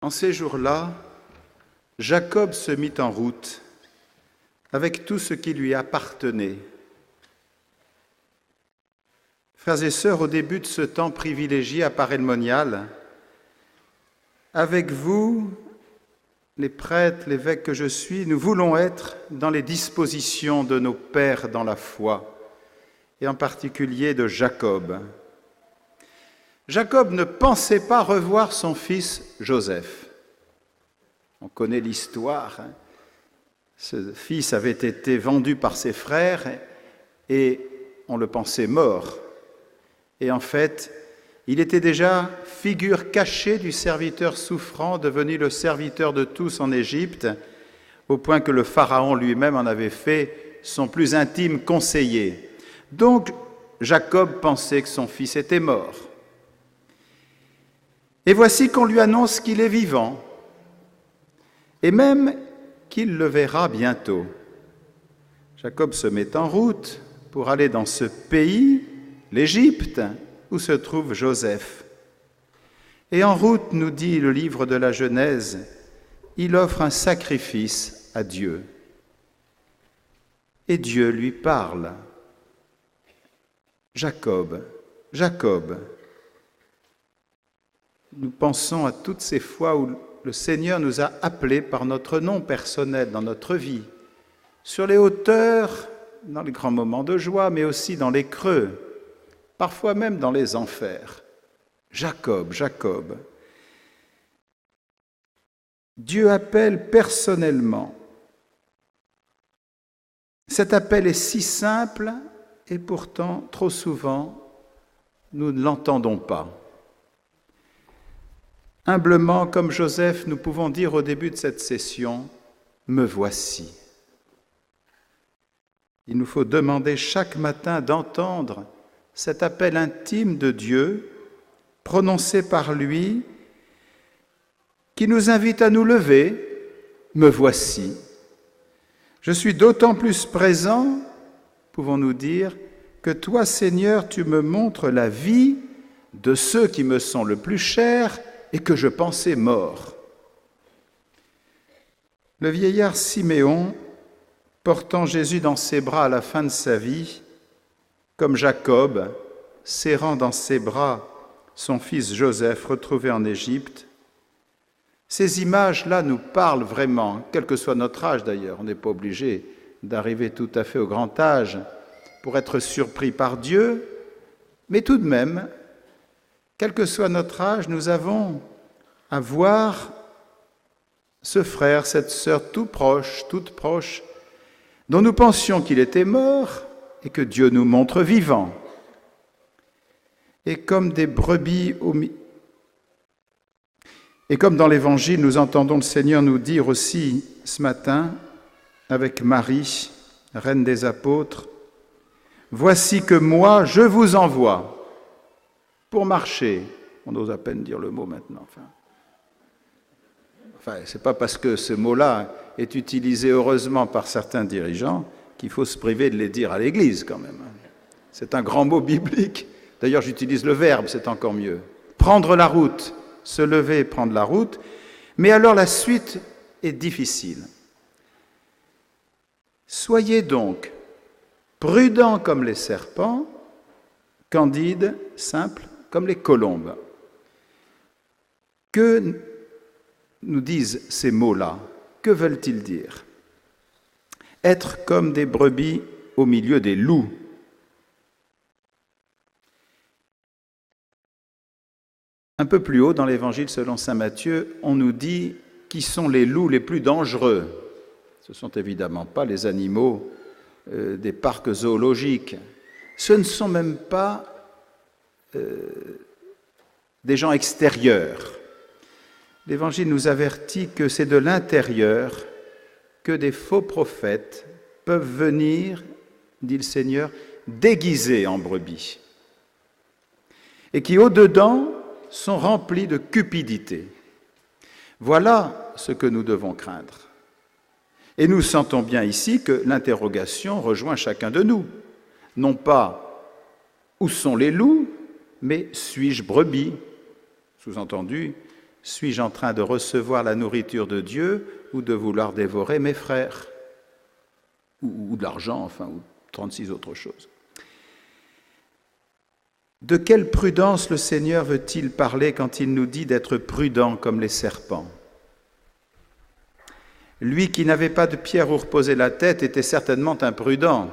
En ces jours-là, Jacob se mit en route avec tout ce qui lui appartenait. Frères et sœurs, au début de ce temps privilégié à Paray-le-Monial, avec vous, les prêtres, l'évêque que je suis, nous voulons être dans les dispositions de nos pères dans la foi, et en particulier de Jacob. Jacob ne pensait pas revoir son fils Joseph. On connaît l'histoire. Ce fils avait été vendu par ses frères et on le pensait mort. Et en fait, il était déjà figure cachée du serviteur souffrant, devenu le serviteur de tous en Égypte, au point que le Pharaon lui-même en avait fait son plus intime conseiller. Donc, Jacob pensait que son fils était mort. Et voici qu'on lui annonce qu'il est vivant, et même qu'il le verra bientôt. Jacob se met en route pour aller dans ce pays, l'Égypte, où se trouve Joseph. Et en route, nous dit le livre de la Genèse, il offre un sacrifice à Dieu. Et Dieu lui parle. Jacob, Jacob. Nous pensons à toutes ces fois où le Seigneur nous a appelés par notre nom personnel dans notre vie, sur les hauteurs, dans les grands moments de joie, mais aussi dans les creux, parfois même dans les enfers. Jacob, Jacob. Dieu appelle personnellement. Cet appel est si simple et pourtant, trop souvent, nous ne l'entendons pas. Humblement, comme Joseph, nous pouvons dire au début de cette session, « Me voici ». Il nous faut demander chaque matin d'entendre cet appel intime de Dieu, prononcé par lui, qui nous invite à nous lever, « Me voici ». Je suis d'autant plus présent, pouvons-nous dire, que toi, Seigneur, tu me montres la vie de ceux qui me sont le plus chers et que je pensais morts. Le vieillard Siméon, portant Jésus dans ses bras à la fin de sa vie, comme Jacob, serrant dans ses bras son fils Joseph retrouvé en Égypte, ces images-là nous parlent vraiment, quel que soit notre âge d'ailleurs. On n'est pas obligé d'arriver tout à fait au grand âge pour être surpris par Dieu, mais tout de même, quel que soit notre âge, nous avons à voir ce frère, cette sœur toute proche, dont nous pensions qu'il était mort et que Dieu nous montre vivant. Et comme des brebis et comme dans l'Évangile, nous entendons le Seigneur nous dire aussi ce matin, avec Marie, reine des apôtres, « Voici que moi, je vous envoie pour marcher. » On ose à peine dire le mot maintenant. Enfin, ce n'est pas parce que ce mot-là est utilisé heureusement par certains dirigeants qu'il faut se priver de les dire à l'Église quand même. C'est un grand mot biblique. D'ailleurs, j'utilise le verbe, c'est encore mieux. Prendre la route, se lever et prendre la route. Mais alors la suite est difficile. Soyez donc prudents comme les serpents, candides, simples comme les colombes. Que nous disent ces mots-là? Que veulent-ils dire? Être comme des brebis au milieu des loups. Un peu plus haut dans l'Évangile selon saint Matthieu, on nous dit qui sont les loups les plus dangereux. Ce ne sont évidemment pas les animaux des parcs zoologiques. Ce ne sont même pas des gens extérieurs. L'Évangile nous avertit que c'est de l'intérieur que des faux prophètes peuvent venir, dit le Seigneur, déguisés en brebis, et qui au-dedans sont remplis de cupidité. Voilà ce que nous devons craindre. Et nous sentons bien ici que l'interrogation rejoint chacun de nous. Non pas où sont les loups, mais suis-je brebis? Sous-entendu, Suis-je en train de recevoir la nourriture de Dieu ou de vouloir dévorer mes frères? Ou de l'argent, enfin, ou 36 autres choses. De quelle prudence le Seigneur veut-il parler quand il nous dit d'être prudents comme les serpents? Lui qui n'avait pas de pierre où reposer la tête était certainement imprudent,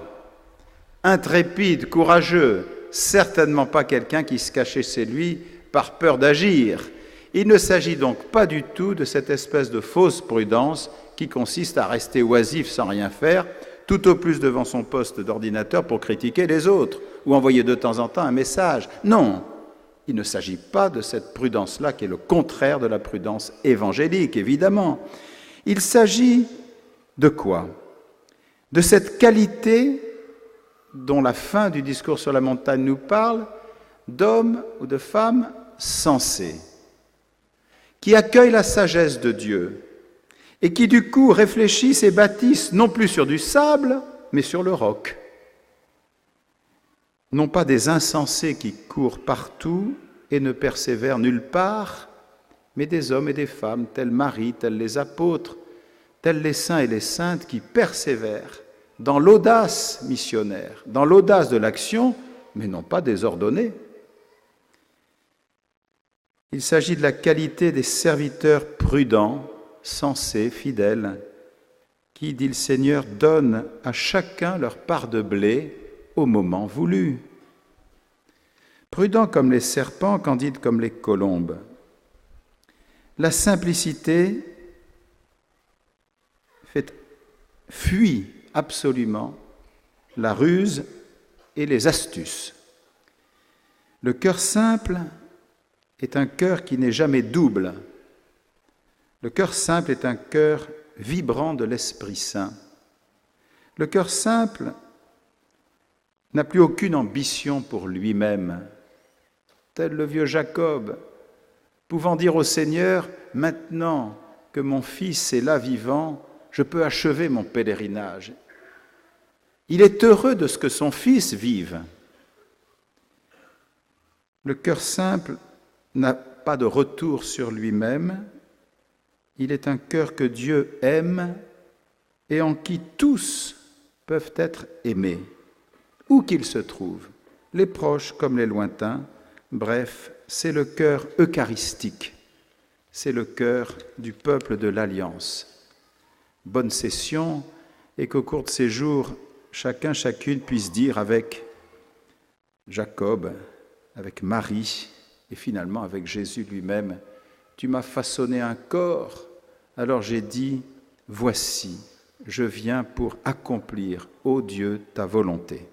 intrépide, courageux, certainement pas quelqu'un qui se cachait chez lui par peur d'agir. Il ne s'agit donc pas du tout de cette espèce de fausse prudence qui consiste à rester oisif sans rien faire, tout au plus devant son poste d'ordinateur pour critiquer les autres ou envoyer de temps en temps un message. Non, il ne s'agit pas de cette prudence-là qui est le contraire de la prudence évangélique, évidemment. Il s'agit de quoi? De cette qualité dont la fin du discours sur la montagne nous parle, d'hommes ou de femmes sensés, qui accueillent la sagesse de Dieu et qui du coup réfléchissent et bâtissent non plus sur du sable, mais sur le roc. Non pas des insensés qui courent partout et ne persévèrent nulle part, mais des hommes et des femmes, tels Marie, tels les apôtres, tels les saints et les saintes qui persévèrent dans l'audace missionnaire, dans l'audace de l'action, mais non pas désordonnée. Il s'agit de la qualité des serviteurs prudents, sensés, fidèles, qui, dit le Seigneur, donnent à chacun leur part de blé au moment voulu. Prudents comme les serpents, candides comme les colombes. La simplicité fuit absolument la ruse et les astuces. Le cœur simple est un cœur qui n'est jamais double. Le cœur simple est un cœur vibrant de l'Esprit Saint. Le cœur simple n'a plus aucune ambition pour lui-même, tel le vieux Jacob, pouvant dire au Seigneur, « Maintenant que mon fils est là vivant, je peux achever mon pèlerinage. » Il est heureux de ce que son fils vive. Le cœur simple n'a pas de retour sur lui-même. Il est un cœur que Dieu aime et en qui tous peuvent être aimés, où qu'ils se trouvent, les proches comme les lointains. Bref, c'est le cœur eucharistique, c'est le cœur du peuple de l'Alliance. Bonne session, et qu'au cours de ces jours, chacun, chacune puisse dire avec Jacob, avec Marie, et finalement avec Jésus lui-même, « Tu m'as façonné un corps, alors j'ai dit, voici, je viens pour accomplir, ô Dieu, ta volonté. »